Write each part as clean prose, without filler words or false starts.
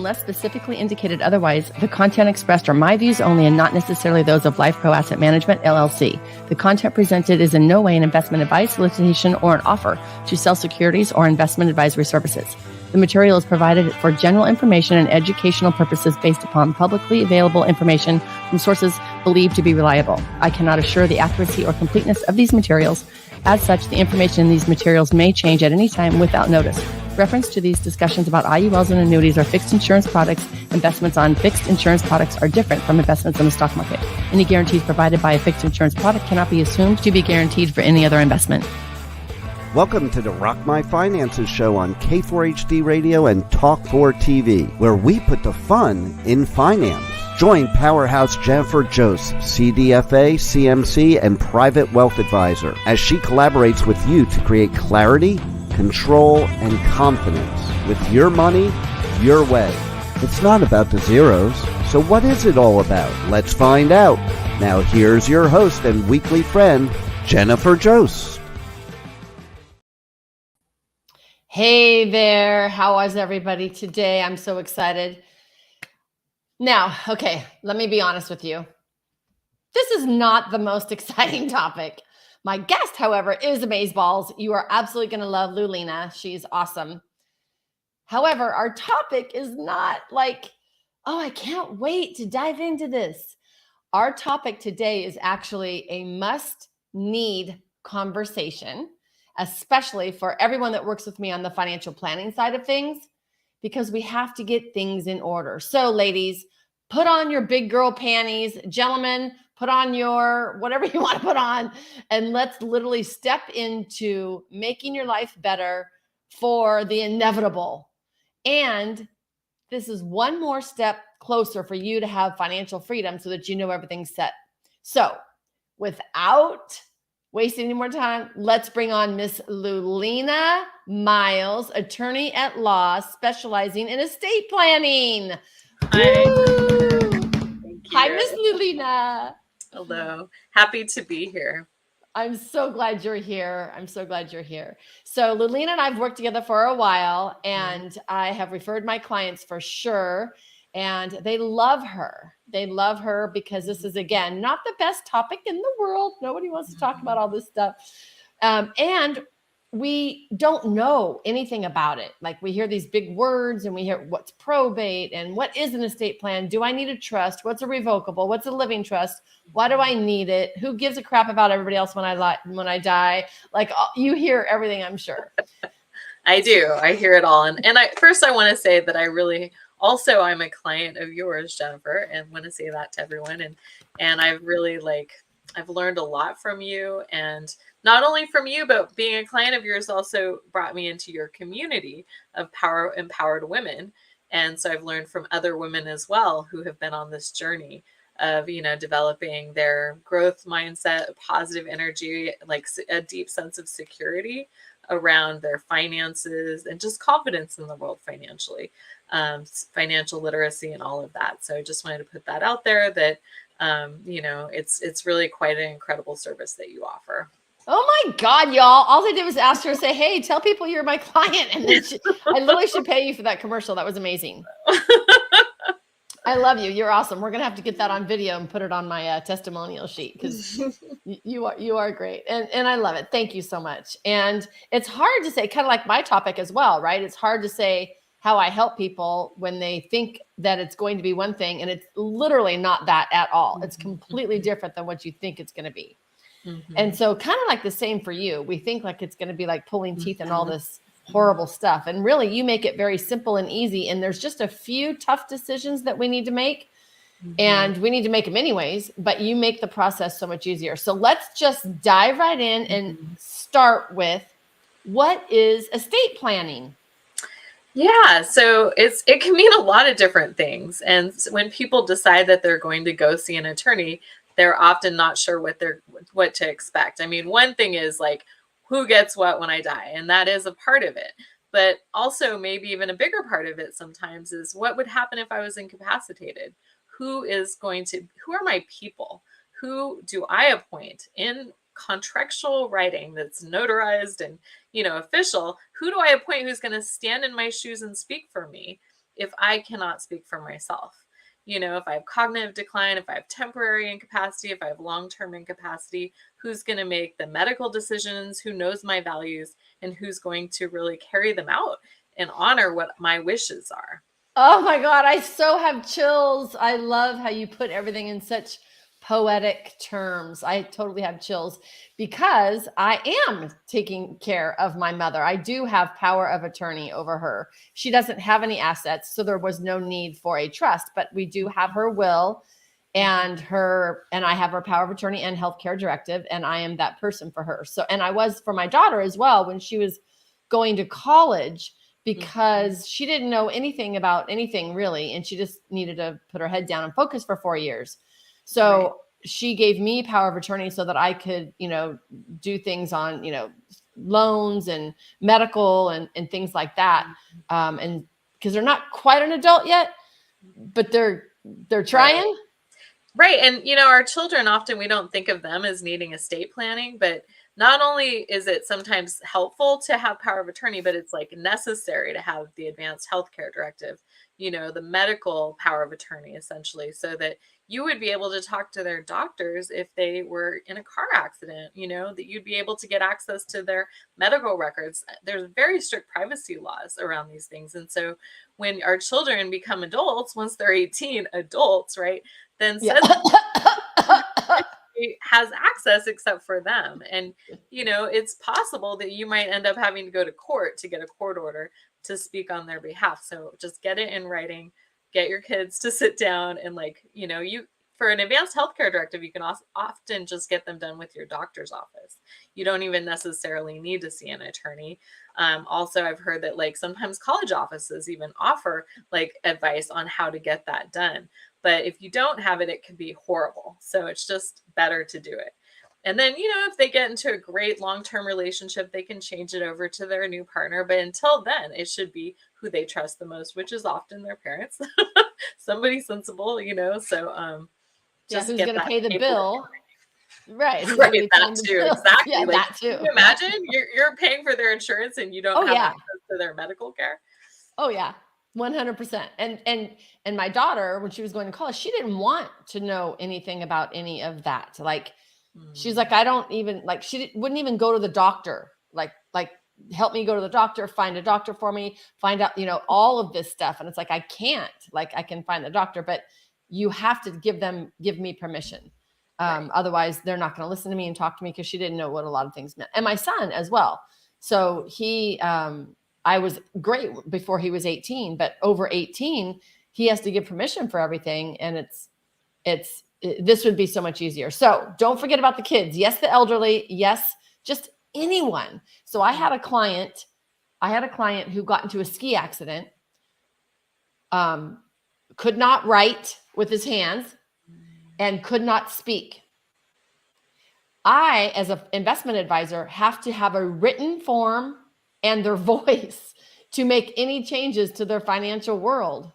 Unless specifically indicated otherwise, the content expressed are my views only and not necessarily those of Life Pro Asset Management, LLC. The content presented is in no way an investment advice, solicitation, or an offer to sell securities or investment advisory services. The material is provided for general information and educational purposes based upon publicly available information from sources believed to be reliable. I cannot assure the accuracy or completeness of these materials. As such, the information in these materials may change at any time without notice. Reference to these discussions about IULs and annuities or fixed insurance products. Investments on fixed insurance products are different from investments in the stock market. Any guarantees provided by a fixed insurance product cannot be assumed to be guaranteed for any other investment. Welcome to the Rock My Finances show on K4HD Radio and Talk4 TV, where we put the fun in finance. Join Powerhouse Jennifer Jose, CDFA, CMC, and Private Wealth Advisor, as she collaborates with you to create clarity, control, and confidence with your money, your way. It's not about the zeros, so what is it all about? Let's find out. Now here's your host and weekly friend, Jennifer Jose. Hey there, how was everybody today? I'm so excited. Now, okay, let me be honest with you. This is not the most exciting topic. My guest, however, is amazeballs. You are absolutely going to love Loulena. She's awesome. However, our topic is not like, oh, I can't wait to dive into this. Our topic today is actually a must-need conversation, especially for everyone that works with me on the financial planning side of things, because we have to get things in order. So ladies, put on your big girl panties. Gentlemen, put on your whatever you want to put on, and let's literally step into making your life better for the inevitable. And this is one more step closer for you to have financial freedom so that you know everything's set. So without wasting any more time, let's bring on Miss Loulena Miles, attorney at law, specializing in estate planning. Hi. Hi, Miss Loulena. Hello. Happy to be here. I'm so glad you're here. So Loulena and I've worked together for a while, and I have referred my clients for sure. And they love her. They love her because this is, again, not the best topic in the world. Nobody wants to talk about all this stuff. And we don't know anything about it. Like, we hear these big words and we hear what's probate and what is an estate plan? Do I need a trust? What's a revocable? What's a living trust? Why do I need it? Who gives a crap about everybody else when I die? Like, you hear everything, I'm sure. I do. I hear it all. And first I want to say that I really also, I'm a client of yours, Jennifer, and want to say that to everyone. And I've really I've learned a lot from you, and not only from you, but being a client of yours also brought me into your community of empowered women. And so I've learned from other women as well who have been on this journey of, developing their growth mindset, positive energy, like a deep sense of security around their finances and just confidence in the world financially. Financial literacy and all of that. So I just wanted to put that out there that, it's really quite an incredible service that you offer. Oh my God, y'all. All they did was ask her to say, hey, tell people you're my client. And then I literally should pay you for that commercial. That was amazing. I love you. You're awesome. We're going to have to get that on video and put it on my testimonial sheet, because you are great. And I love it. Thank you so much. And it's hard to say, kind of like my topic as well, right? It's hard to say how I help people when they think that it's going to be one thing, and it's literally not that at all. It's completely different than what you think it's going to be. Mm-hmm. And so kind of like the same for you. We think like it's going to be like pulling teeth and all this horrible stuff. And really, you make it very simple and easy. And there's just a few tough decisions that we need to make. Mm-hmm. And we need to make them anyways, but you make the process so much easier. So let's just dive right in and start with, what is estate planning? Yeah, so it can mean a lot of different things. And when people decide that they're going to go see an attorney, they're often not sure what to expect. I mean, one thing is like, who gets what when I die? And that is a part of it. But also maybe even a bigger part of it sometimes is, what would happen if I was incapacitated? Who are my people? Who do I appoint in contractual writing that's notarized and, official? Who do I appoint who's going to stand in my shoes and speak for me? if I cannot speak for myself? You know, if I have cognitive decline, if I have temporary incapacity, if I have long-term incapacity, who's going to make the medical decisions, who knows my values, and who's going to really carry them out and honor what my wishes are? Oh my God, I so have chills. I love how you put everything in such poetic terms. I totally have chills because I am taking care of my mother. I do have power of attorney over her. She doesn't have any assets, so there was no need for a trust, but we do have her will and I have her power of attorney and healthcare directive, and I am that person for her. So, and I was for my daughter as well when she was going to college, because she didn't know anything about anything really. And she just needed to put her head down and focus for 4 years. So she gave me power of attorney so that I could, do things on, loans and medical and things like that. And because they're not quite an adult yet, but they're trying. Right. And, our children, often we don't think of them as needing estate planning, but not only is it sometimes helpful to have power of attorney, but it's like necessary to have the advanced healthcare directive, the medical power of attorney, essentially, so that you would be able to talk to their doctors if they were in a car accident, that you'd be able to get access to their medical records. There's very strict privacy laws around these things. And so when our children become adults, once they're 18 adults, right, then has access except for them. And, it's possible that you might end up having to go to court to get a court order to speak on their behalf. So just get it in writing, get your kids to sit down and for an advanced healthcare directive, you can often just get them done with your doctor's office. You don't even necessarily need to see an attorney. Also, I've heard that sometimes college offices even offer advice on how to get that done. But if you don't have it, it can be horrible. So it's just better to do it. And then, if they get into a great long-term relationship, they can change it over to their new partner. But until then, it should be who they trust the most, which is often their parents, somebody sensible, so just who's going to pay the bill. Right. Right. That too. Exactly. Yeah, that too. Can you imagine you're paying for their insurance and you don't have access to their medical care? Oh yeah. 100%. And my daughter, when she was going to college, she didn't want to know anything about any of that. She's like, I don't even she wouldn't even go to the doctor. Help me go to the doctor, find a doctor for me, find out, all of this stuff. And it's like, I can't, I can find the doctor, but you have to give me permission. Right. Otherwise they're not going to listen to me and talk to me, because she didn't know what a lot of things meant. And my son as well. So I was great before he was 18, but over 18, he has to give permission for everything. And this would be so much easier. So don't forget about the kids. Yes, the elderly. Yes, just anyone. So I had a client who got into a ski accident, could not write with his hands and could not speak. I, as an investment advisor, have to have a written form and their voice to make any changes to their financial world.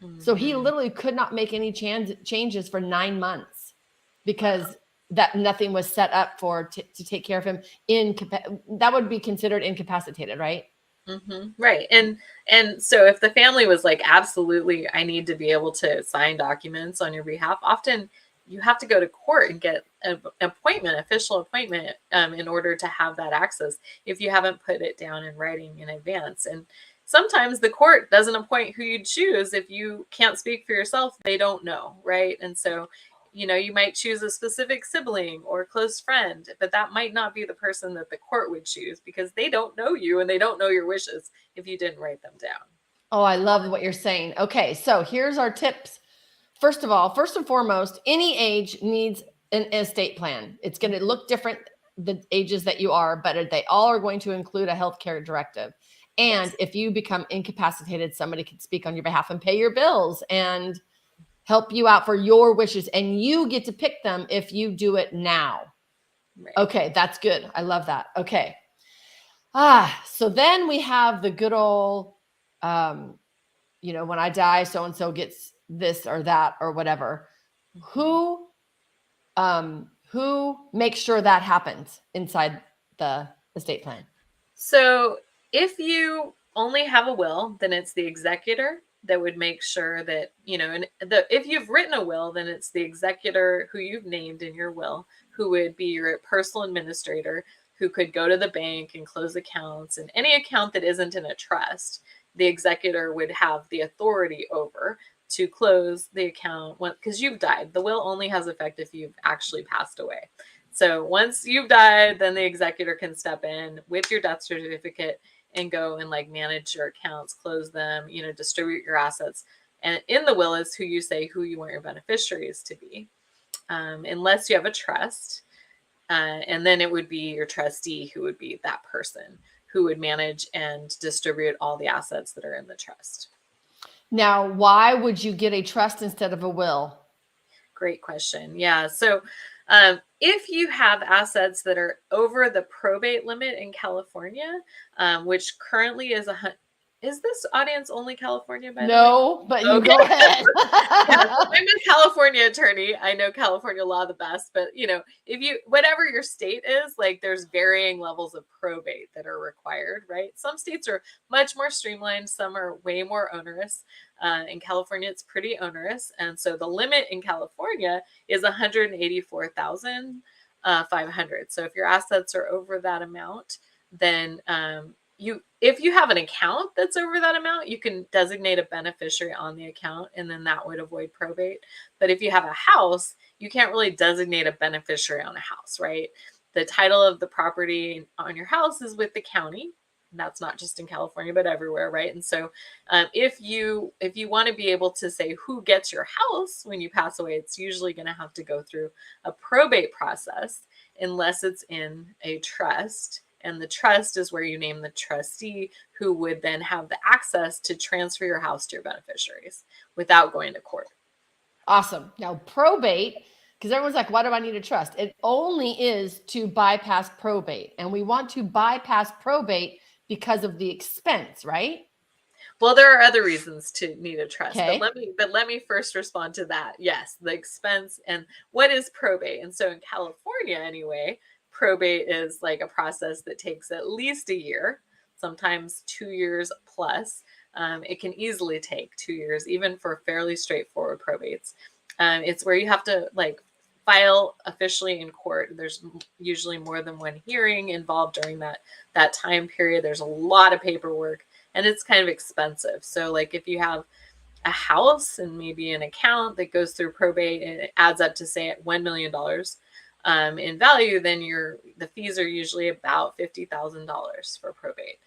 Mm-hmm. So he literally could not make any changes for 9 months because that nothing was set up to take care of him. That would be considered incapacitated, right? Mm-hmm. Right. And so if the family was absolutely, I need to be able to sign documents on your behalf, often you have to go to court and get an official appointment, in order to have that access if you haven't put it down in writing in advance. And sometimes the court doesn't appoint who you choose. If you can't speak for yourself, they don't know. Right. And so, you might choose a specific sibling or close friend, but that might not be the person that the court would choose, because they don't know you and they don't know your wishes if you didn't write them down. Oh, I love what you're saying. Okay. So here's our tips. First and foremost, any age needs an estate plan. It's going to look different, the ages that you are, but they all are going to include a healthcare directive. And if you become incapacitated, somebody can speak on your behalf and pay your bills and help you out for your wishes. And you get to pick them if you do it now. Right. Okay, that's good. I love that. Okay. So then we have the good old, when I die, so-and-so gets this or that or whatever. Who makes sure that happens inside the estate plan? So if you only have a will, then it's the executor, that would make sure that, and if you've written a will, then it's the executor who you've named in your will who would be your personal administrator, who could go to the bank and close accounts, and any account that isn't in a trust, the executor would have the authority over to close the account because you've died. The will only has effect if you've actually passed away. So once you've died, then the executor can step in with your death certificate and go and manage your accounts, close them, distribute your assets. And in the will is who you say who you want your beneficiaries to be, unless you have a trust. And then it would be your trustee who would be that person who would manage and distribute all the assets that are in the trust. Now, why would you get a trust instead of a will? Great question. Yeah. So if you have assets that are over the probate limit in California, which currently is this audience only California? No, but you go ahead. I'm a California attorney. I know California law the best, but whatever your state is, there's varying levels of probate that are required, right? Some states are much more streamlined. Some are way more onerous. In California, it's pretty onerous. And so the limit in California is $184,500. So if your assets are over that amount, then if you have an account that's over that amount, you can designate a beneficiary on the account, and then that would avoid probate. But if you have a house, you can't really designate a beneficiary on a house, right? The title of the property on your house is with the county. That's not just in California, but everywhere, right? And so if you want to be able to say who gets your house when you pass away, it's usually going to have to go through a probate process unless it's in a trust. And the trust is where you name the trustee who would then have the access to transfer your house to your beneficiaries without going to court. Awesome. Now, probate, because everyone's like, why do I need a trust? It only is to bypass probate. And we want to bypass probate because of the expense, right? Well, there are other reasons to need a trust, okay. but let me first respond to that. Yes, the expense and what is probate. And so in California anyway, probate is a process that takes at least a year, sometimes 2 years plus. It can easily take 2 years, even for fairly straightforward probates. It's where you have to file officially in court. There's usually more than one hearing involved during that time period. There's a lot of paperwork, and it's kind of expensive. So if you have a house and maybe an account that goes through probate and it adds up to say $1 million in value, then the fees are usually about $50,000 for probate.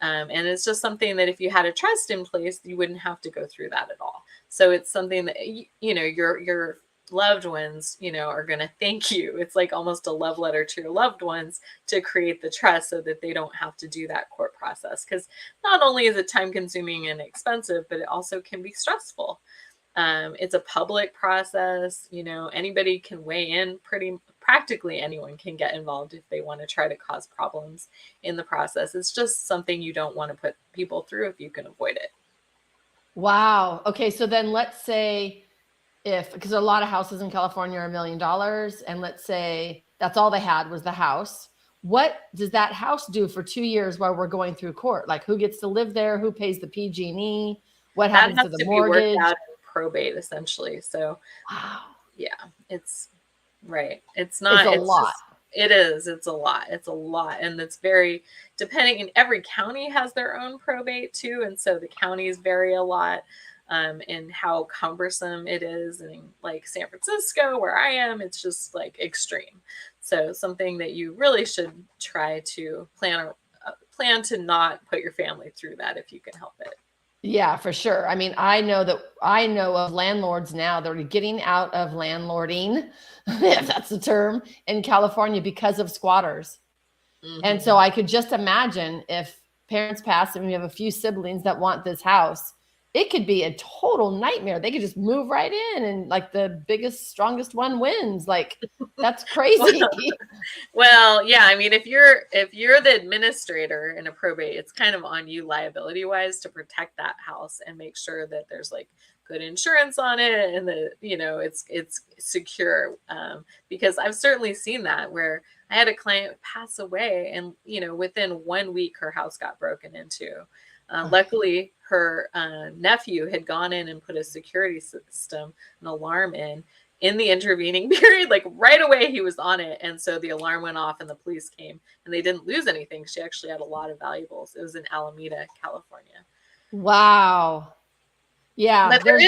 And it's just something that if you had a trust in place, you wouldn't have to go through that at all. So it's something that, your loved ones, are going to thank you. It's almost a love letter to your loved ones to create the trust so that they don't have to do that court process. Because not only is it time consuming and expensive, but it also can be stressful. It's a public process. Anybody can weigh in. Practically anyone can get involved if they want to try to cause problems in the process. It's just something you don't want to put people through if you can avoid it. Wow. Okay. So then let's say because a lot of houses in California are $1 million, and let's say that's all they had was the house. What does that house do for 2 years while we're going through court? Who gets to live there? Who pays the PG&E? What happens to the mortgage? Be worked out in probate, essentially. So, wow. Yeah, it's right. It's not. It's a lot. It is. It's a lot. It's a lot. And it's very depending. And every county has their own probate too. And so the counties vary a lot in how cumbersome it is. And San Francisco, where I am, it's just extreme. So something that you really should try to plan to not put your family through that if you can help it. Yeah, for sure. I mean, I know of landlords now that are getting out of landlording, if that's the term, in California because of squatters. Mm-hmm. And so I could just imagine if parents pass and we have a few siblings that want this house, it could be a total nightmare. They could just move right in and the biggest, strongest one wins. That's crazy. Well, yeah. I mean, if you're the administrator in a probate, it's kind of on you liability wise to protect that house and make sure that there's good insurance on it and that, it's secure. Because I've certainly seen that where I had a client pass away and, within 1 week, her house got broken into. Luckily, her nephew had gone in and put a security system, an alarm in the intervening period. Like right away he was on it, and so the alarm went off and the police came, and they didn't lose anything. She actually had a lot of valuables. It was in Alameda, California. Wow. Yeah. But there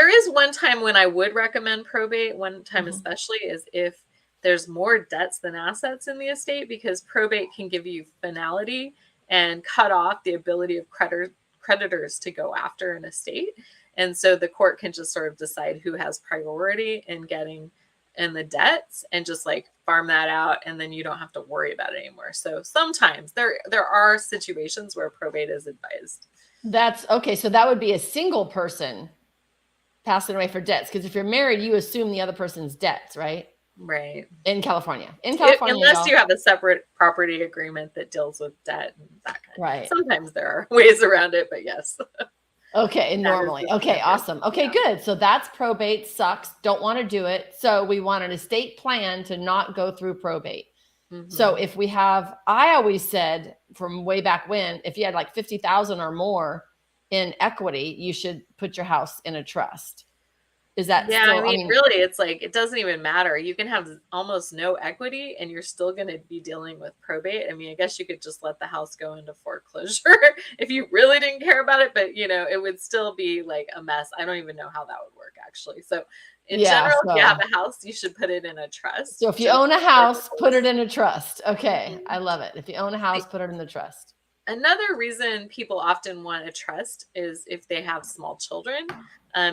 is one time when I would recommend probate, one time especially, is if there's more debts than assets in the estate, because probate can give you finality and cut off the ability of creditors to go after an estate. And so the court can just sort of decide who has priority in getting in the debts and just like farm that out, and then you don't have to worry about it anymore. So sometimes there are situations where probate is advised. That's okay. So that would be a single person passing away for debts. Because if you're married, you assume the other person's debts, right? Right. In California. Unless you have a separate property agreement that deals with debt and that kind of right. Sometimes there are ways around it, but yes. Okay. Normally. Okay. Awesome. Okay, good. So that's probate. Sucks. Don't want to do it. So we want an estate plan to not go through probate. So if we have, I always said from way back when, if you had like 50,000 or more in equity, you should put your house in a trust. Is that yeah? Still, I mean, really, it's like, it doesn't even matter. You can have almost no equity and you're still going to be dealing with probate. I mean, I guess you could just let the house go into foreclosure if you really didn't care about it, but it would still be like a mess. I don't even know how that would work actually. So in general, if you have a house, you should put it in a trust. So if you own a house, put it in a trust. Okay. I love it. If you own a house, put it in the trust. Another reason people often want a trust is if they have small children,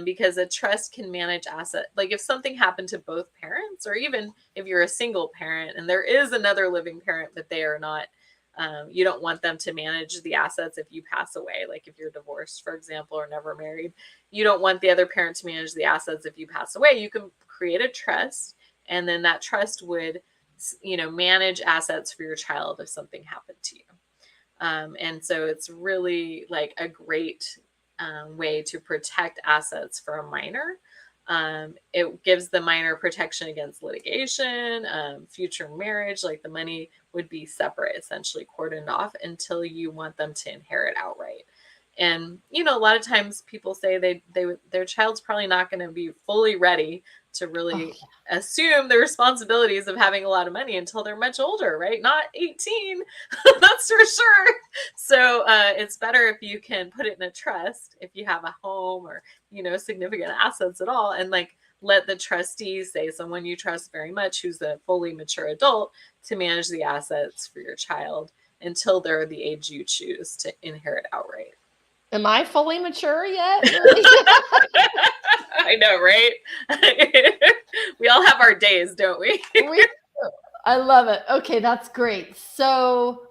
because a trust can manage asset. Like if something happened to both parents, or even if you're a single parent and there is another living parent, but they are not, you don't want them to manage the assets if you pass away. Like if you're divorced, for example, or never married, you don't want the other parent to manage the assets if you pass away. You can create a trust, and then that trust would, manage assets for your child if something happened to you. And so it's really like a great way to protect assets for a minor. It gives the minor protection against litigation, future marriage. Like the money would be separate, essentially cordoned off until you want them to inherit outright. And a lot of times people say their child's probably not going to be fully ready to really assume the responsibilities of having a lot of money until they're much older, right? Not 18, that's for sure. So it's better if you can put it in a trust, if you have a home or, significant assets at all, and like let the trustees, say someone you trust very much, who's a fully mature adult, to manage the assets for your child until they're the age you choose to inherit outright. Am I fully mature yet? I know, right? We all have our days, don't we? I love it. Okay, that's great. So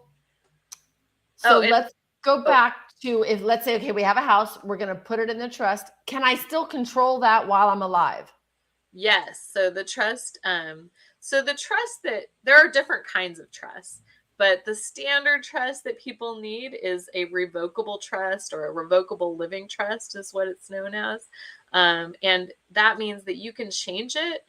let's go back to, if let's say, okay, we have a house, we're going to put it in the trust. Can I still control that while I'm alive? Yes. So the trust, that there are different kinds of trusts. But the standard trust that people need is a revocable trust, or a revocable living trust is what it's known as. And that means that you can change it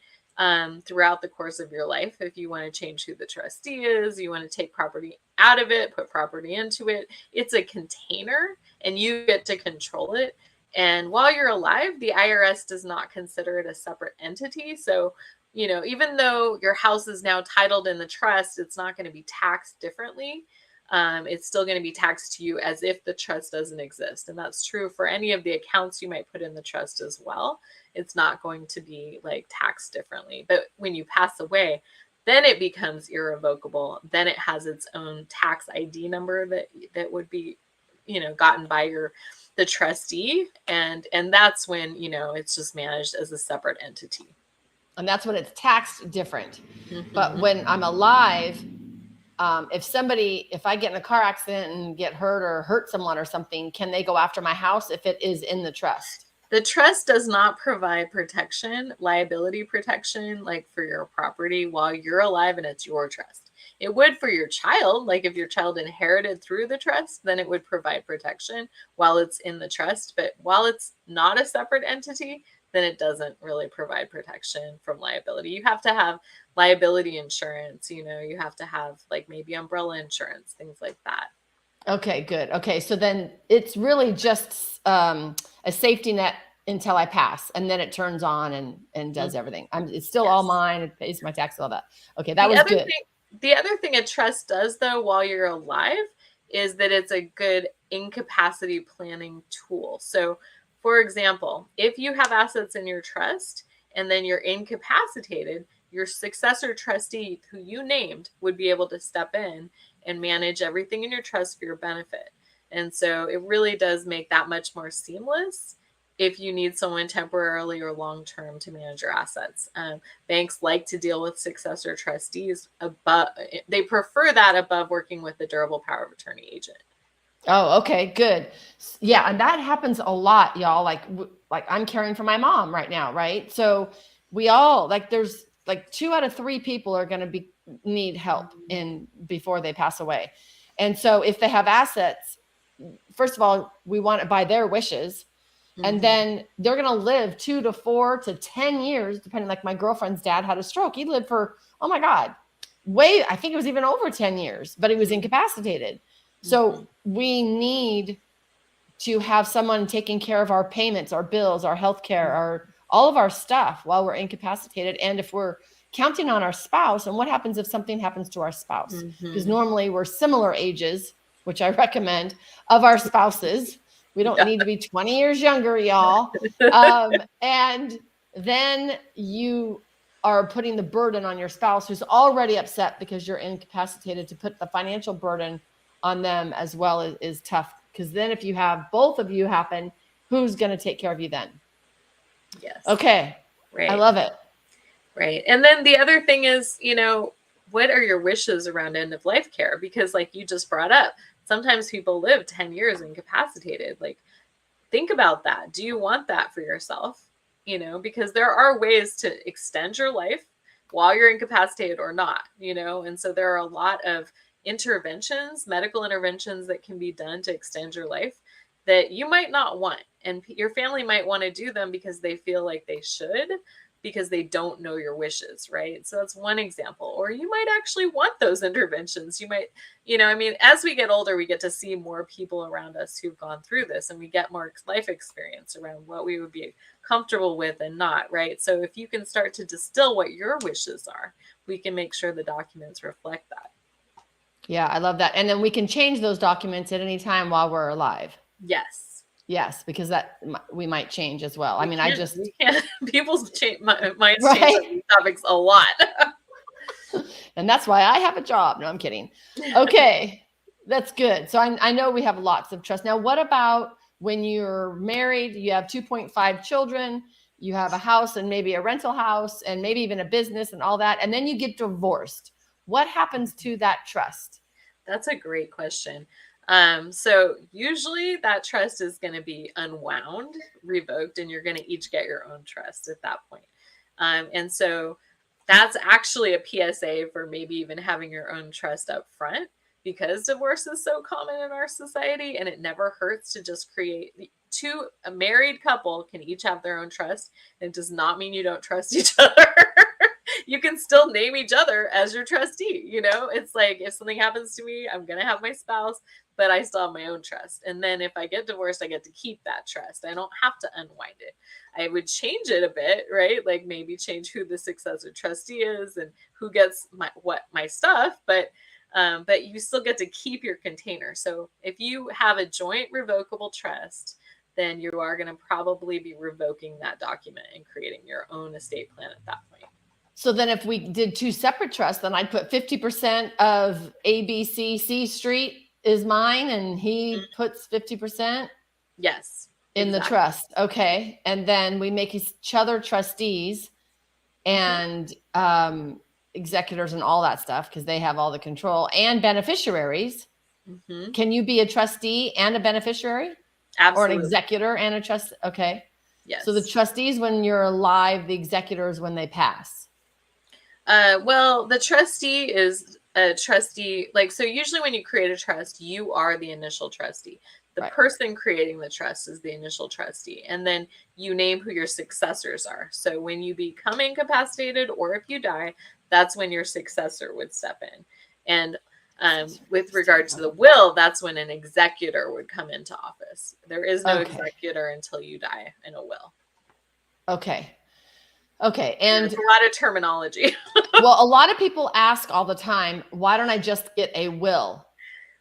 throughout the course of your life. If you want to change who the trustee is, you want to take property out of it, put property into it. It's a container and you get to control it. And while you're alive, the IRS does not consider it a separate entity. So even though your house is now titled in the trust, it's not going to be taxed differently. It's still going to be taxed to you as if the trust doesn't exist. And that's true for any of the accounts you might put in the trust as well. It's not going to be like taxed differently. But when you pass away, then it becomes irrevocable. Then it has its own tax ID number that would be, gotten by the trustee. And that's when, it's just managed as a separate entity. And that's when it's taxed different. But when I'm alive, if I get in a car accident and get hurt or hurt someone or something, can they go after my house if it is in the trust? The trust does not provide protection, liability protection, like for your property while you're alive and it's your trust. It would for your child, like if your child inherited through the trust, then it would provide protection while it's in the trust. But while it's not a separate entity, then it doesn't really provide protection from liability. You have to have liability insurance, you have to have like maybe umbrella insurance, things like that. Okay, good. Okay, so then it's really just a safety net until I pass, and then it turns on and does everything. It's still all Yes. mine. It pays my taxes, all that. Okay, that was good. The other thing a trust does, though, while you're alive, is that it's a good incapacity planning tool. So, for example, if you have assets in your trust and then you're incapacitated, your successor trustee, who you named, would be able to step in and manage everything in your trust for your benefit. And so it really does make that much more seamless if you need someone temporarily or long-term to manage your assets. Banks like to deal with successor trustees they prefer that above working with the durable power of attorney agent. Oh, okay, good. Yeah, and that happens a lot, y'all. Like I'm caring for my mom right now, right? So we all there's 2 out of 3 people are going to need help before they pass away. And so if they have assets, first of all, we want it by their wishes. And then they're going to live 2 to 4 to 10 years, depending. Like my girlfriend's dad had a stroke. He lived for, oh my God, I think it was even over 10 years, but he was incapacitated. So we need to have someone taking care of our payments, our bills, our healthcare, all of our stuff while we're incapacitated. And if we're counting on our spouse, and what happens if something happens to our spouse? Because normally we're similar ages, which I recommend, of our spouses. We don't need to be 20 years younger, y'all. And then you are putting the burden on your spouse, who's already upset because you're incapacitated. To put the financial burden on them as well is tough. Because then if you have both of you happen, who's going to take care of you then? Yes. Okay. Right. I love it. Right. And then the other thing is, what are your wishes around end of life care? Because like you just brought up, sometimes people live 10 years incapacitated. Like, think about that. Do you want that for yourself? Because there are ways to extend your life while you're incapacitated or not, and so there are a lot of medical interventions that can be done to extend your life that you might not want. And your family might want to do them because they feel like they should, because they don't know your wishes, right? So that's one example. Or you might actually want those interventions. You might, as we get older, we get to see more people around us who've gone through this, and we get more life experience around what we would be comfortable with and not, right? So if you can start to distill what your wishes are, we can make sure the documents reflect that. Yeah, I love that. And then we can change those documents at any time while we're alive. Yes, because that we might change as well. People's minds change on these topics a lot. And that's why I have a job. No, I'm kidding. Okay, that's good. So I know we have lots of trust. Now, what about when you're married, you have 2.5 children, you have a house and maybe a rental house and maybe even a business and all that, and then you get divorced? What happens to that trust? That's a great question. So usually that trust is going to be unwound, revoked, and you're going to each get your own trust at that point. And so that's actually a PSA for maybe even having your own trust up front, because divorce is so common in our society, and it never hurts to just create a married couple can each have their own trust. It does not mean you don't trust each other. You can still name each other as your trustee. It's like, if something happens to me, I'm going to have my spouse, but I still have my own trust. And then if I get divorced, I get to keep that trust. I don't have to unwind it. I would change it a bit, right? Like maybe change who the successor trustee is and who gets my stuff, but you still get to keep your container. So if you have a joint revocable trust, then you are going to probably be revoking that document and creating your own estate plan at that point. So then if we did 2 separate trusts, then I'd put 50% of ABC Street is mine, and he puts 50%? Yes. In the trust. Okay. And then we make each other trustees and executors and all that stuff, because they have all the control, and beneficiaries. Can you be a trustee and a beneficiary? Absolutely. Or an executor and a trust? Okay. Yes. So the trustees when you're alive, the executors when they pass. Well, the trustee is a trustee. So usually when you create a trust, you are the initial trustee. The person creating the trust is the initial trustee. And then you name who your successors are. So when you become incapacitated or if you die, that's when your successor would step in. And With regard to the will, that's when an executor would come into office. There is no Okay. executor until you die in a will. Okay. And there's a lot of terminology. well, a lot of people ask all the time, why don't I just get a will?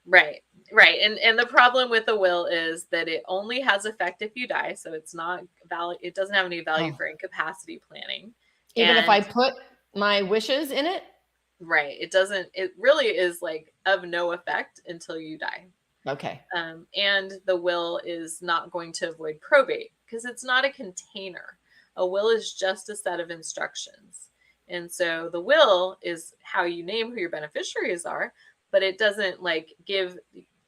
Right. And the problem with the will is that it only has effect if you die. So it's not valid. It doesn't have any value for incapacity planning. Even if I put my wishes in it? Right. It really is like of no effect until you die. Okay. And the will is not going to avoid probate because it's not a container. A will is just a set of instructions. And so the will is how you name who your beneficiaries are, but it doesn't like give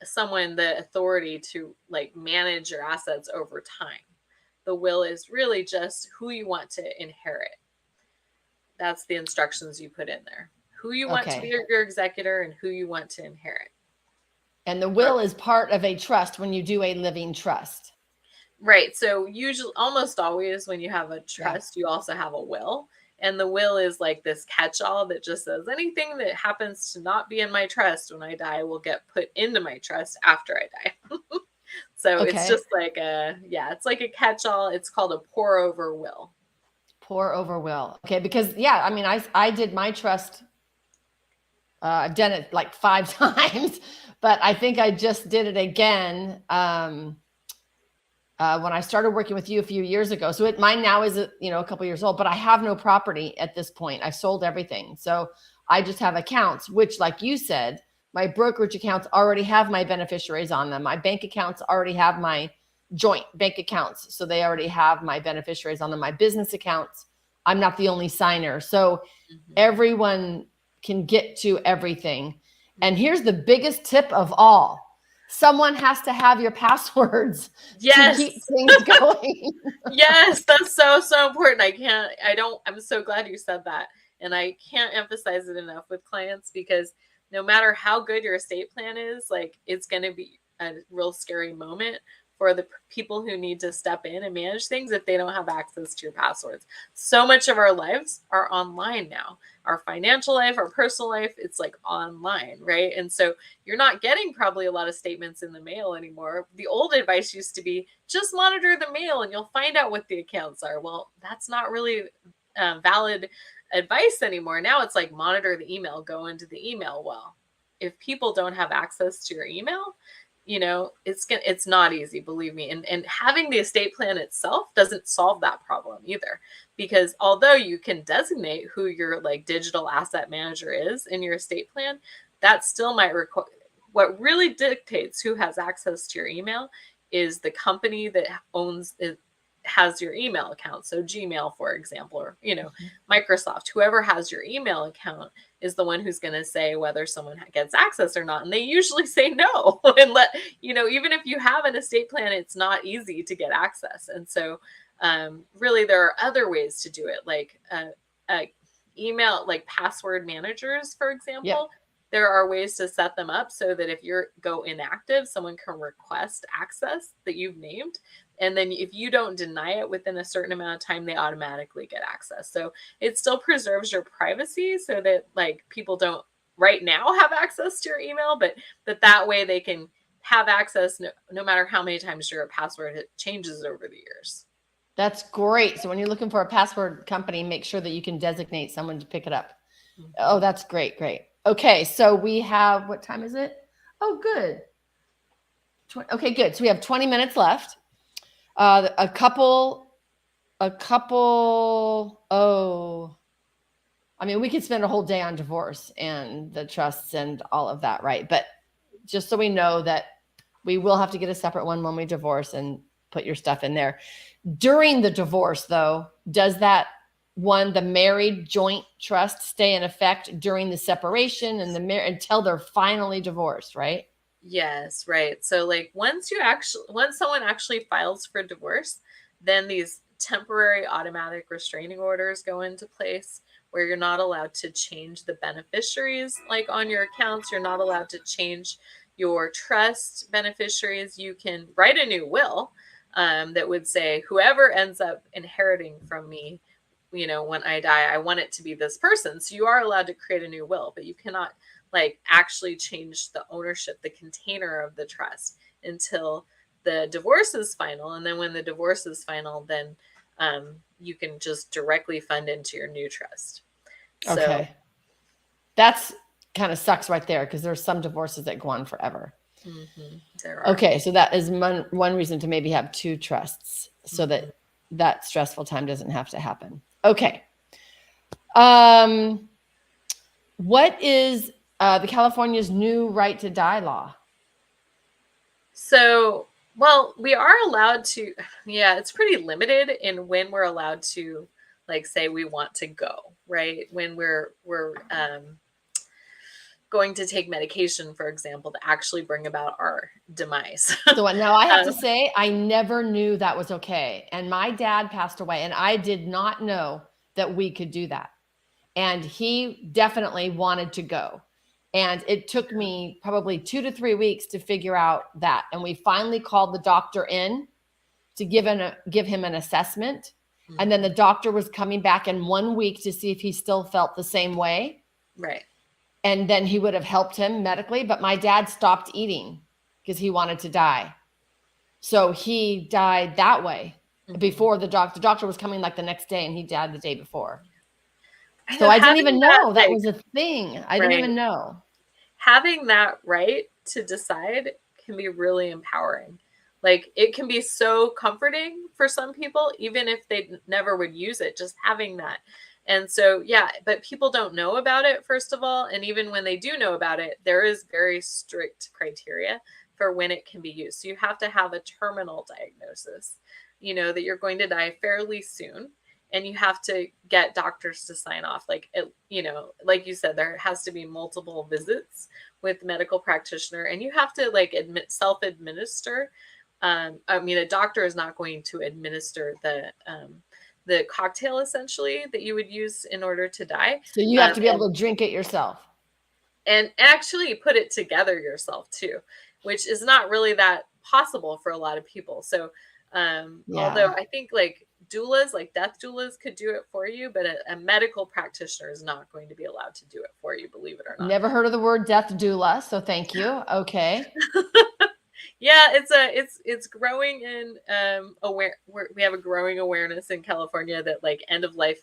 someone the authority to like manage your assets over time. The will is really just who you want to inherit. That's the instructions you put in there. Who you want to be your executor and who you want to inherit. And the will is part of a trust when you do a living trust. Right. So usually, almost always when you have a trust, you also have a will. And the will is like this catch-all that just says anything that happens to not be in my trust when I die will get put into my trust after I die. So it's just like it's like a catch-all. It's called a pour-over will. Pour-over will. Okay. Because I mean, I did my trust. I've done it like 5 times, but I think I just did it again when I started working with you a few years ago. So mine now is a couple years old, but I have no property at this point. I sold everything. So I just have accounts, which like you said, my brokerage accounts already have my beneficiaries on them. My bank accounts already have my joint bank accounts. So they already have my beneficiaries on them. My business accounts, I'm not the only signer. So everyone can get to everything. And here's the biggest tip of all. Someone has to have your passwords to keep things going. Yes, that's so important. I'm so glad you said that. And I can't emphasize it enough with clients because no matter how good your estate plan is, like it's going to be a real scary moment for the people who need to step in and manage things if they don't have access to your passwords. So much of our lives are online now. Our financial life, our personal life, it's like online, right? And so you're not getting probably a lot of statements in the mail anymore. The old advice used to be just monitor the mail and you'll find out what the accounts are. Well, that's not really valid advice anymore. Now it's like monitor the email, go into the email. Well, if people don't have access to your email, it's not easy, believe me. And having the estate plan itself doesn't solve that problem either, because although you can designate who your like digital asset manager is in your estate plan, that still might require. What really dictates who has access to your email is the company that owns it, has your email account. So Gmail, for example, or Microsoft, whoever has your email account is the one who's going to say whether someone gets access or not. And they usually say no. And even if you have an estate plan, it's not easy to get access. And so really there are other ways to do it, like email, like password managers, for example. Yep. There are ways to set them up so that if you go inactive, someone can request access that you've named. And then if you don't deny it within a certain amount of time, they automatically get access. So it still preserves your privacy so that like people don't right now have access to your email, but that way they can have access no matter how many times your password changes over the years. That's great. So when you're looking for a password company, make sure that you can designate someone to pick it up. Mm-hmm. Oh, that's great. Okay, so we have, what time is it? Oh, good. Okay, good. So we have 20 minutes left. A couple, I mean, we could spend a whole day on divorce and the trusts and all of that, right? But just so we know that we will have to get a separate one when we divorce and put your stuff in there. During the divorce, though, does that the married joint trust stay in effect during the separation and until they're finally divorced, right? Yes, right. So like once someone actually files for divorce, then these temporary automatic restraining orders go into place where you're not allowed to change the beneficiaries like on your accounts. You're not allowed to change your trust beneficiaries. You can write a new will that would say whoever ends up inheriting from me, when I die, I want it to be this person. So you are allowed to create a new will, but you cannot like actually change the ownership, the container of the trust until the divorce is final. And then when the divorce is final, then you can just directly fund into your new trust. Okay. That's kind of sucks right there, because there's some divorces that go on forever. There are. Okay. So that is one reason to maybe have two trusts, so that that stressful time doesn't have to happen. Okay. What is the California's new right to die law? So, well, we are allowed to, it's pretty limited in when we're allowed to, like, say we want to go, right? When we're going to take medication, for example, to actually bring about our demise. So now I have to say, I never knew that was okay. And my dad passed away, and I did not know that we could do that. And he definitely wanted to go. And it took me probably 2 to 3 weeks to figure out that. And we finally called the doctor in to give him an assessment. And then the doctor was coming back in 1 week to see if he still felt the same way. Right. And then he would have helped him medically. But my dad stopped eating because he wanted to die. So he died that way before the doctor. The doctor was coming like the next day, and he died the day before. So I didn't even know that was a thing. I didn't even know. Having that right to decide can be really empowering. Like, it can be so comforting for some people, even if they never would use it, just having that. And so, but people don't know about it, first of all. And even when they do know about it, there is very strict criteria for when it can be used. So you have to have a terminal diagnosis, that you're going to die fairly soon. And you have to get doctors to sign off. Like, like you said, there has to be multiple visits with medical practitioner, and you have to self-administer. A doctor is not going to administer the cocktail, essentially, that you would use in order to die. So you have to be able to drink it yourself. And actually put it together yourself too, which is not really that possible for a lot of people. So although I think like doulas, like death doulas, could do it for you, but a medical practitioner is not going to be allowed to do it for you, believe it or not. Never heard of the word death doula, so thank you. Okay. It's growing in we have a growing awareness in California that like end of life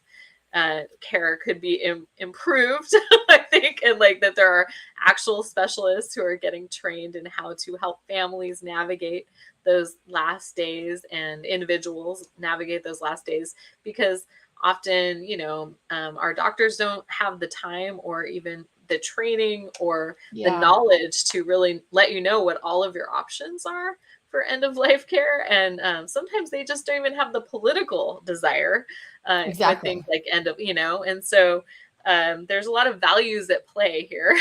care could be improved, I think, and like that there are actual specialists who are getting trained in how to help families navigate those last days and individuals navigate those last days, because often, our doctors don't have the time or even the training or the knowledge to really let you know what all of your options are for end of life care. And sometimes they just don't even have the political desire for things like end of, and so there's a lot of values at play here.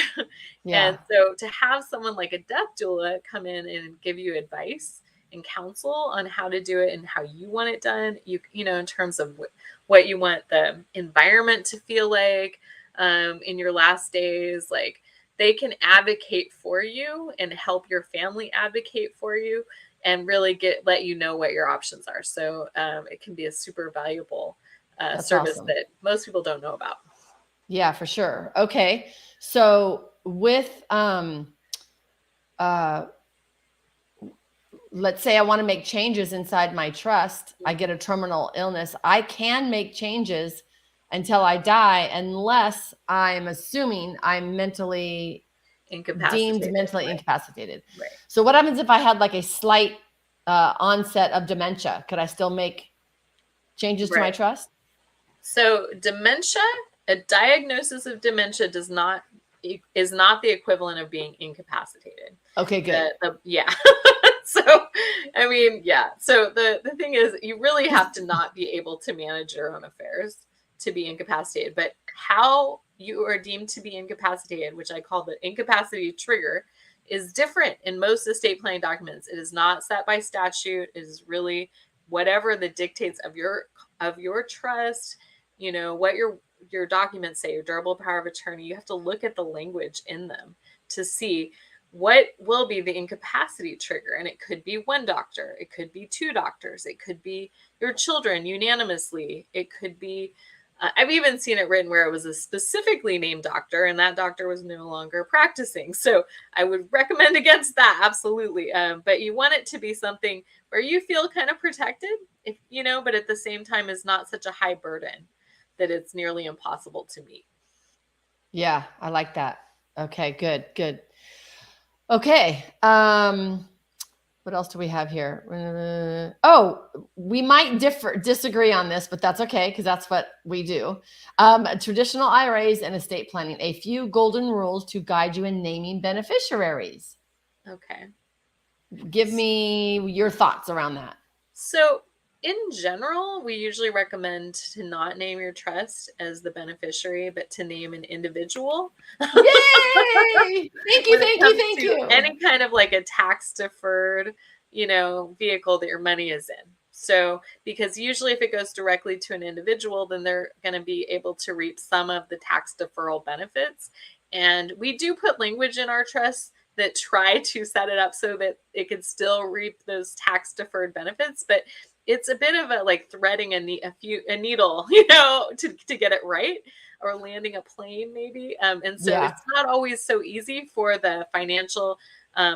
And so to have someone like a death doula come in and give you advice and counsel on how to do it and how you want it done, in terms of what you want the environment to feel like in your last days, like they can advocate for you and help your family advocate for you and really let you know what your options are. So it can be a super valuable service that most people don't know about. Yeah, for sure. Okay. So with let's say I want to make changes inside my trust. I get a terminal illness. I can make changes until I die, unless I'm assuming I'm deemed mentally incapacitated. Right. So what happens if I had like a slight onset of dementia? Could I still make changes to my trust? So dementia, a diagnosis of dementia is not the equivalent of being incapacitated. Okay, good. So, So the thing is, you really have to not be able to manage your own affairs to be incapacitated. But how you are deemed to be incapacitated, which I call the incapacity trigger, is different in most estate planning documents. It is not set by statute. It is really whatever the dictates of your trust, what your documents say, your durable power of attorney. You have to look at the language in them to see what will be the incapacity trigger. And it could be one doctor. It could be two doctors. It could be your children unanimously. It could be I've even seen it written where it was a specifically named doctor and that doctor was no longer practicing. So I would recommend against that. Absolutely. But you want it to be something where you feel kind of protected, if you know, but at the same time is not such a high burden that it's nearly impossible to meet. Yeah, I like that. Okay, good. Okay. What else do we have here? We might disagree on this, but that's okay because that's what we do. Traditional IRAs and estate planning, a few golden rules to guide you in naming beneficiaries. Okay. Give me your thoughts around that. So in general, we usually recommend to not name your trust as the beneficiary, but to name an individual. Yay! Thank you. Any kind of like a tax deferred, vehicle that your money is in. So, because usually if it goes directly to an individual, then they're going to be able to reap some of the tax deferral benefits. And we do put language in our trusts that try to set it up so that it could still reap those tax deferred benefits, but it's a bit of a like threading a needle, to get it right, or landing a plane maybe. And so It's not always so easy for the financial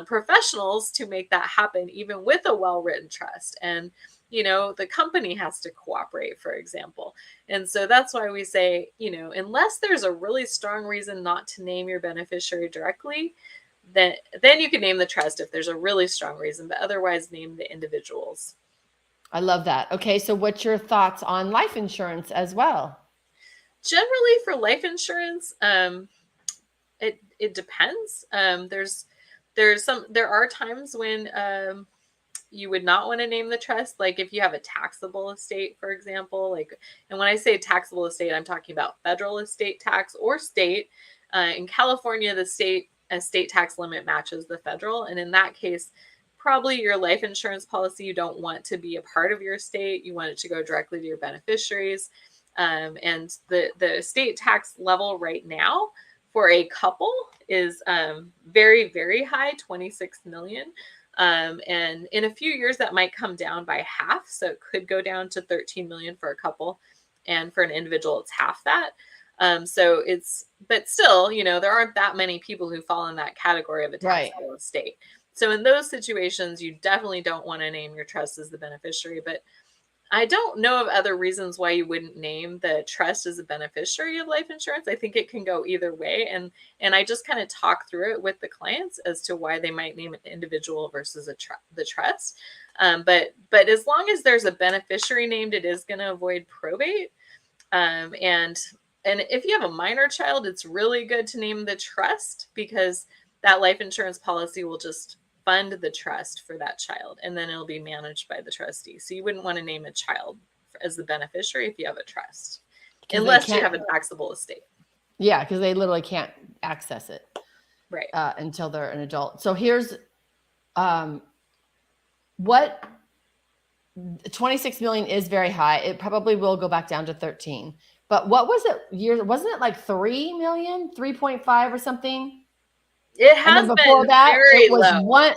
professionals to make that happen, even with a well-written trust. And, the company has to cooperate, for example. And so that's why we say, unless there's a really strong reason not to name your beneficiary directly, then you can name the trust if there's a really strong reason, but otherwise name the individuals. I love that. Okay, so what's your thoughts on life insurance as well? Generally, for life insurance, it depends. There are times when you would not want to name the trust, like if you have a taxable estate, for example. And when I say taxable estate, I'm talking about federal estate tax or state. In California, the state estate tax limit matches the federal, and in that case, probably your life insurance policy, you don't want to be a part of your estate. You want it to go directly to your beneficiaries. And the estate tax level right now for a couple is very, very high, 26 million. And in a few years, that might come down by half. So it could go down to 13 million for a couple. And for an individual, it's half that. But still, there aren't that many people who fall in that category of a taxable estate. So in those situations, you definitely don't want to name your trust as the beneficiary. But I don't know of other reasons why you wouldn't name the trust as a beneficiary of life insurance. I think it can go either way. And I just kind of talk through it with the clients as to why they might name an individual versus the trust. But as long as there's a beneficiary named, it is going to avoid probate. And if you have a minor child, it's really good to name the trust, because that life insurance policy will just fund the trust for that child, and then it'll be managed by the trustee. So you wouldn't want to name a child as the beneficiary if you have a trust, unless you have a taxable estate. Yeah, because they literally can't access it right until they're an adult. So here's what 26 million is very high. It probably will go back down to 13. But what was it? Wasn't it like 3 million, 3.5 or something? It has before that it was low, low.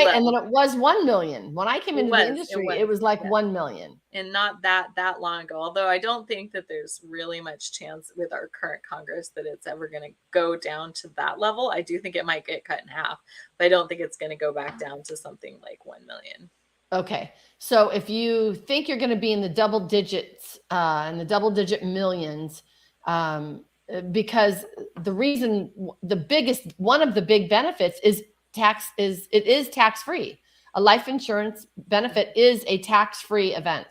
And then it was 1 million. When I came into the industry, it was like 1 million. And not that long ago. Although I don't think that there's really much chance with our current Congress that it's ever going to go down to that level. I do think it might get cut in half, but I don't think it's going to go back down to something like 1 million. Okay. So if you think you're going to be in the double digits, in the double digit millions, because one of the big benefits is it is tax-free. A life insurance benefit is a tax-free event.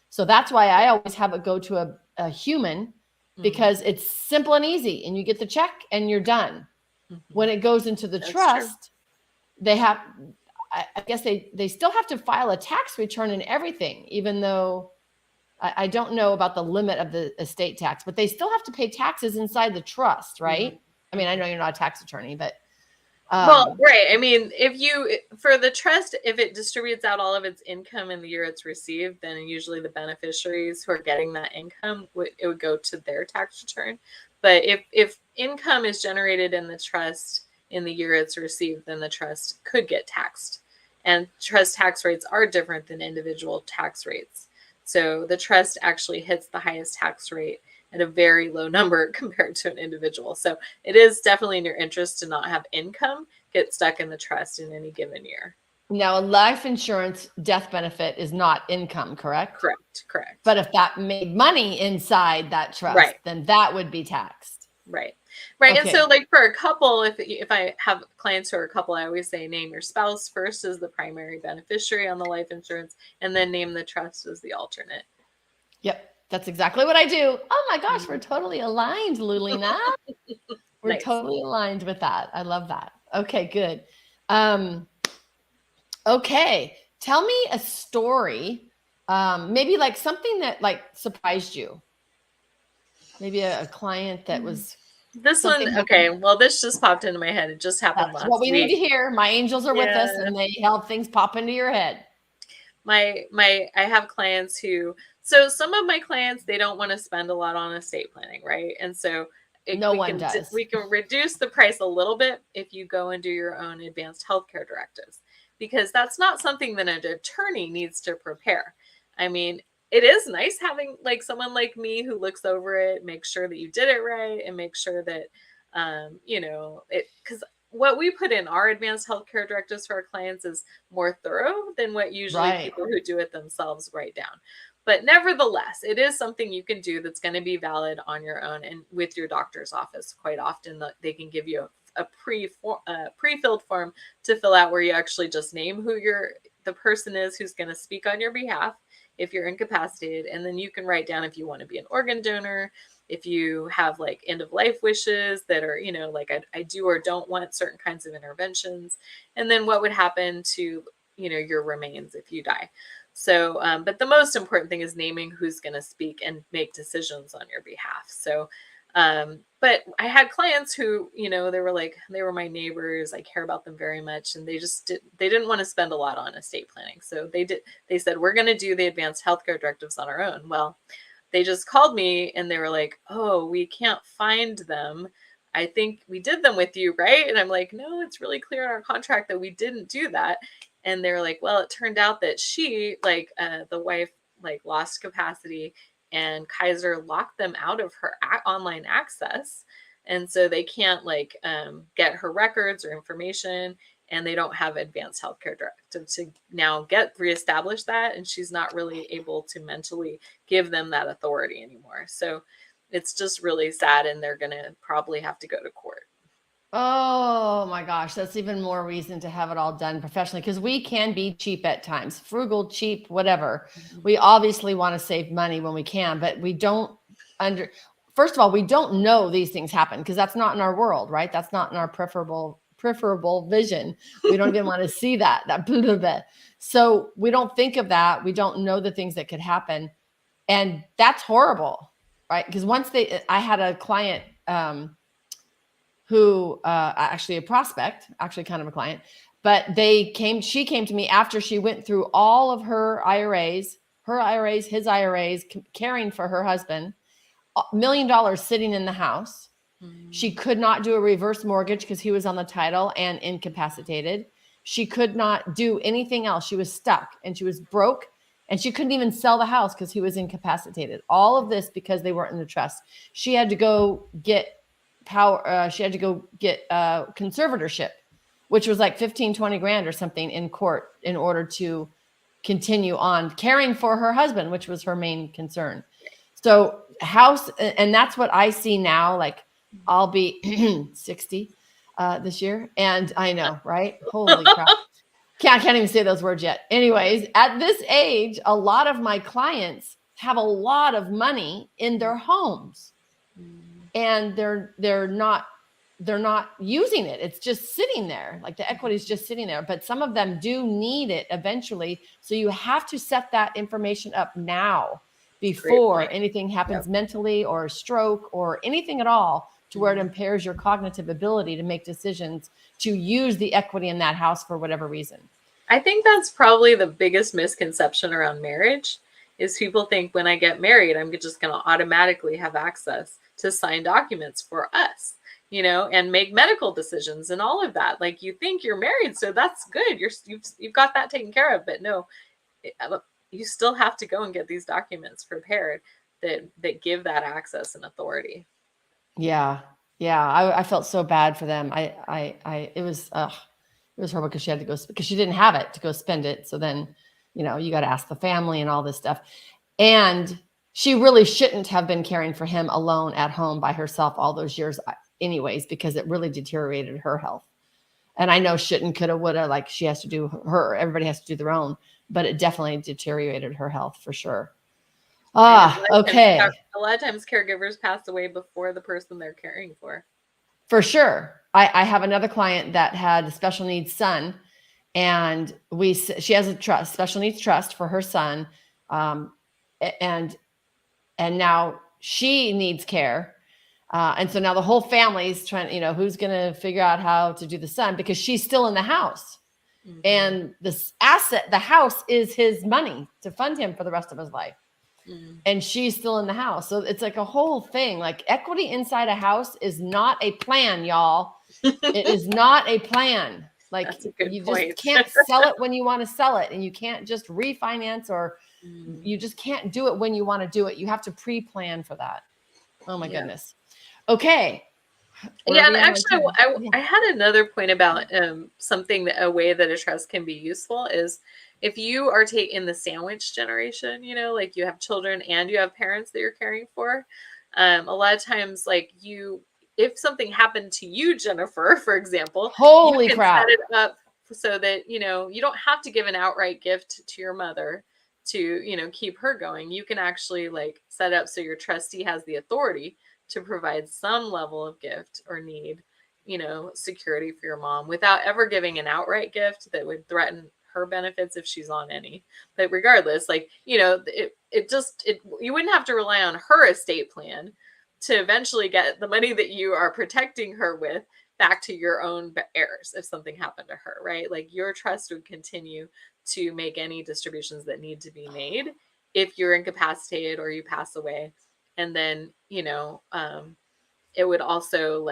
So that's why I always have it go to a human, because it's simple and easy, and you get the check and you're done. When it goes into the trust, they have, I guess they still have to file a tax return and everything, even though I don't know about the limit of the estate tax, but they still have to pay taxes inside the trust, right? I mean, I know you're not a tax attorney, but well, right. I mean, for the trust, if it distributes out all of its income in the year it's received, then usually the beneficiaries who are getting that income, it would go to their tax return. But if income is generated in the trust in the year it's received, then the trust could get taxed. And trust tax rates are different than individual tax rates. So the trust actually hits the highest tax rate, at a very low number compared to an individual. So it is definitely in your interest to not have income get stuck in the trust in any given year. Now, a life insurance death benefit is not income, correct? Correct. But if that made money inside that trust, right, then that would be taxed. Right. Okay. And so like for a couple, if I have clients who are a couple, I always say name your spouse first as the primary beneficiary on the life insurance, and then name the trust as the alternate. Yep. That's exactly what I do. Oh my gosh, we're totally aligned, Loulena. We're Nice. totally aligned with that. I love that. Okay, good. Okay. Tell me a story. Maybe like something that like surprised you. Maybe a client that was this one. Okay. Well, this just popped into my head. It just happened last week. What we need to hear. My angels are with us, and they help things pop into your head. I have clients who, so some of my clients, they don't want to spend a lot on estate planning, right? And so no one does. We can reduce the price a little bit if you go and do your own advanced healthcare directives, because that's not something that an attorney needs to prepare. I mean, it is nice having like someone like me who looks over it, makes sure that you did it right, and make sure that, because what we put in our advanced healthcare directives for our clients is more thorough than what usually people who do it themselves write down. But nevertheless, it is something you can do that's going to be valid on your own and with your doctor's office. Quite often, they can give you a pre-filled form to fill out where you actually just name who the person is who's going to speak on your behalf if you're incapacitated. And then you can write down if you want to be an organ donor, if you have like end of life wishes that are, like I do or don't want certain kinds of interventions, and then what would happen to, your remains if you die. So, but the most important thing is naming who's going to speak and make decisions on your behalf. So, but I had clients who, they were my neighbors. I care about them very much. And they didn't want to spend a lot on estate planning. So they said, we're going to do the advanced healthcare directives on our own. Well, they just called me and they were like, oh, we can't find them. I think we did them with you, right? And I'm like, no, it's really clear in our contract that we didn't do that. And they're like, well, it turned out that she, the wife, lost capacity, and Kaiser locked them out of her online access. And so they can't get her records or information, and they don't have advanced healthcare directive to now reestablish that. And she's not really able to mentally give them that authority anymore. So it's just really sad. And they're going to probably have to go to court. Oh my gosh, that's even more reason to have it all done professionally, because we can be cheap at times, frugal, cheap, whatever. We obviously want to save money when we can, but we don't first of all, we don't know these things happen because that's not in our world, right? That's not in our preferable vision. We don't even want to see that blah, blah, blah. So we don't think of that. We don't know the things that could happen. And that's horrible, right? Because I had a client, who actually a prospect, actually kind of a client, but she came to me after she went through all of her IRAs, his IRAs, caring for her husband, $1 million sitting in the house. She could not do a reverse mortgage because he was on the title and incapacitated. She could not do anything else. She was stuck and she was broke, and she couldn't even sell the house because he was incapacitated. All of this because they weren't in the trust. She had to go get conservatorship, which was like 15-20 grand or something in court in order to continue on caring for her husband, which was her main concern. So and that's what I see now. Like, I'll be 60 this year, and I know, right? Holy crap. I can't even say those words yet. Anyways, at this age, a lot of my clients have a lot of money in their homes. And they're not using it. It's just sitting there. Like, the equity is just sitting there, but some of them do need it eventually. So you have to set that information up now before anything happens mentally or a stroke or anything at all, to where it impairs your cognitive ability to make decisions to use the equity in that house for whatever reason. I think that's probably the biggest misconception around marriage, is people think when I get married, I'm just going to automatically have access to sign documents for us, and make medical decisions and all of that. Like, you think you're married, so that's good. You've got that taken care of. But no, you still have to go and get these documents prepared. that give that access and authority. Yeah. Yeah. I felt so bad for them. It was horrible because she had to go, because she didn't have it to go spend it. So then, you got to ask the family and all this stuff. And she really shouldn't have been caring for him alone at home by herself all those years anyways, because it really deteriorated her health. And I know shouldn't, coulda, woulda, like she has to do everybody has to do their own, but it definitely deteriorated her health for sure. Okay. A lot of times caregivers pass away before the person they're caring for. For sure. I have another client that had a special needs son, and she has a special needs trust for her son. And now she needs care. And so now the whole family's trying, who's going to figure out how to do the son, because she's still in the house. Mm-hmm. And the house is his money to fund him for the rest of his life. Mm-hmm. And she's still in the house. So it's like a whole thing. Like equity inside a house is not a plan, y'all. It is not a plan. Like you just can't sell it when you want to sell it. And you can't just refinance, or you just can't do it when you want to do it. You have to pre-plan for that. Oh my goodness. Okay. Yeah, and actually, I had another point about a way that a trust can be useful is if you are in the sandwich generation, like you have children and you have parents that you're caring for. A lot of times, if something happened to you, Jennifer, for example, holy you can crap, set it up so that you don't have to give an outright gift to your mother to keep her going. You can actually set up so your trustee has the authority to provide some level of gift or need, security for your mom without ever giving an outright gift that would threaten her benefits if she's on any. But regardless, you wouldn't have to rely on her estate plan to eventually get the money that you are protecting her with back to your own heirs if something happened to her, right? Like your trust would continue to make any distributions that need to be made if you're incapacitated or you pass away. And then, it would also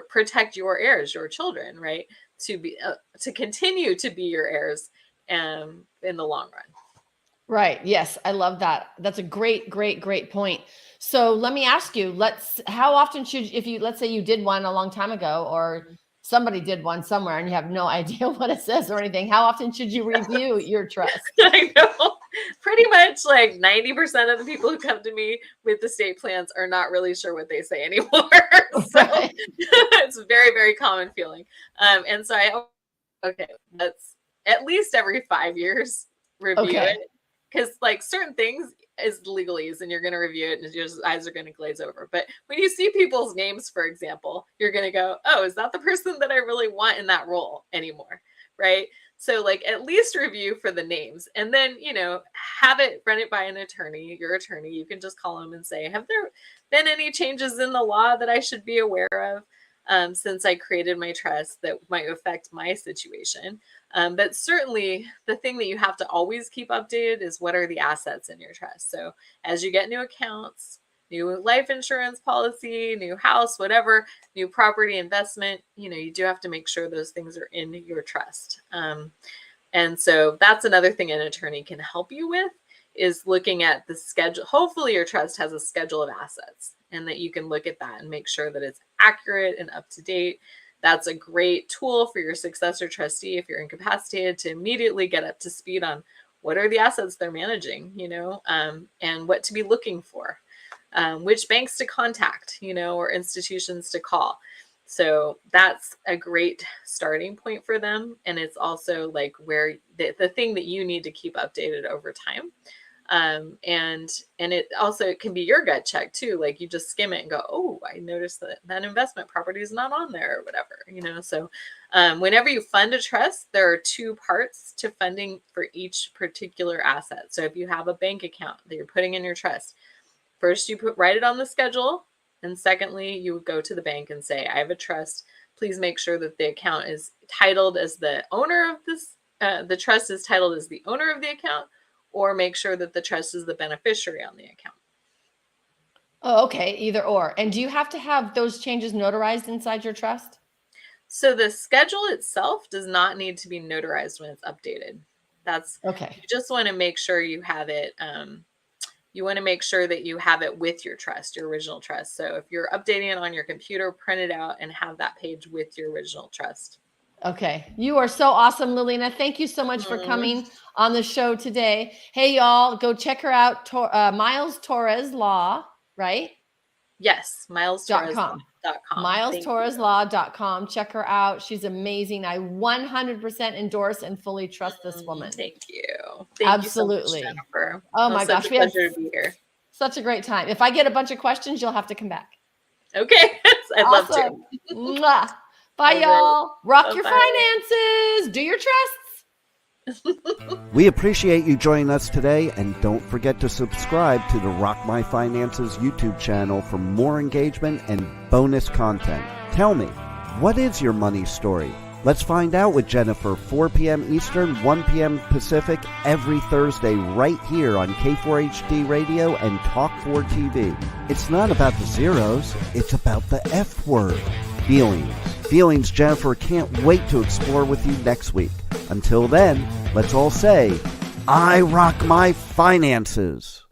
protect your heirs, your children, right? To continue to be your heirs in the long run. Right. Yes. I love that. That's a great point. So let me ask you, how often let's say you did one a long time ago, or somebody did one somewhere and you have no idea what it says or anything, how often should you review your trust? I know. Pretty much 90% of the people who come to me with estate plans are not really sure what they say anymore. So it's a very, very common feeling. And so let's at least every 5 years review it. Because certain things is legalese and you're going to review it and your eyes are going to glaze over. But when you see people's names, for example, you're going to go, oh, is that the person that I really want in that role anymore? Right. So at least review for the names, and then, run it by an attorney, your attorney. You can just call them and say, have there been any changes in the law that I should be aware of since I created my trust that might affect my situation? But certainly the thing that you have to always keep updated is what are the assets in your trust. So as you get new accounts, new life insurance policy, new house, whatever, new property investment, you do have to make sure those things are in your trust. And so that's another thing an attorney can help you with, is looking at the schedule. Hopefully your trust has a schedule of assets and that you can look at that and make sure that it's accurate and up to date. That's a great tool for your successor trustee if you're incapacitated to immediately get up to speed on what are the assets they're managing, and what to be looking for, which banks to contact, or institutions to call. So that's a great starting point for them. And it's also where the thing that you need to keep updated over time. And it also can be your gut check too. You just skim it and go, oh, I noticed that investment property is not on there or whatever, So whenever you fund a trust, there are 2 parts to funding for each particular asset. So if you have a bank account that you're putting in your trust, first you write it on the schedule. And secondly, you would go to the bank and say, I have a trust. Please make sure that the account is titled as the owner of this. The trust is titled as the owner of the account, or make sure that the trust is the beneficiary on the account. Oh, okay. Either or. And do you have to have those changes notarized inside your trust? So the schedule itself does not need to be notarized when it's updated. That's okay. You just want to make sure you have it you want to make sure that you have it with your trust, your original trust. So if you're updating it on your computer, print it out and have that page with your original trust. Okay. You are so awesome, Loulena. Thank you so much for coming on the show today. Hey, y'all, go check her out. Miles Torres Law, right? Yes. MilesTorresLaw.com. MilesTorresLaw.com. Check her out. She's amazing. I 100% endorse and fully trust this woman. Thank you. Absolutely. You so much, Jennifer. Oh my gosh. We had pleasure to be here. Such a great time. If I get a bunch of questions, you'll have to come back. Okay. I'd love to. Mwah. Bye, y'all. Rock your finances. Do your trusts. We appreciate you joining us today, and don't forget to subscribe to the Rock My Finances YouTube channel for more engagement and bonus content. Tell me, what is your money story? Let's find out with Jennifer, 4 p.m. Eastern, 1 p.m. Pacific, every Thursday right here on K4HD Radio and Talk4 TV. It's not about the zeros, it's about the F word, feelings. Feelings Jennifer can't wait to explore with you next week. Until then, let's all say, I rock my finances.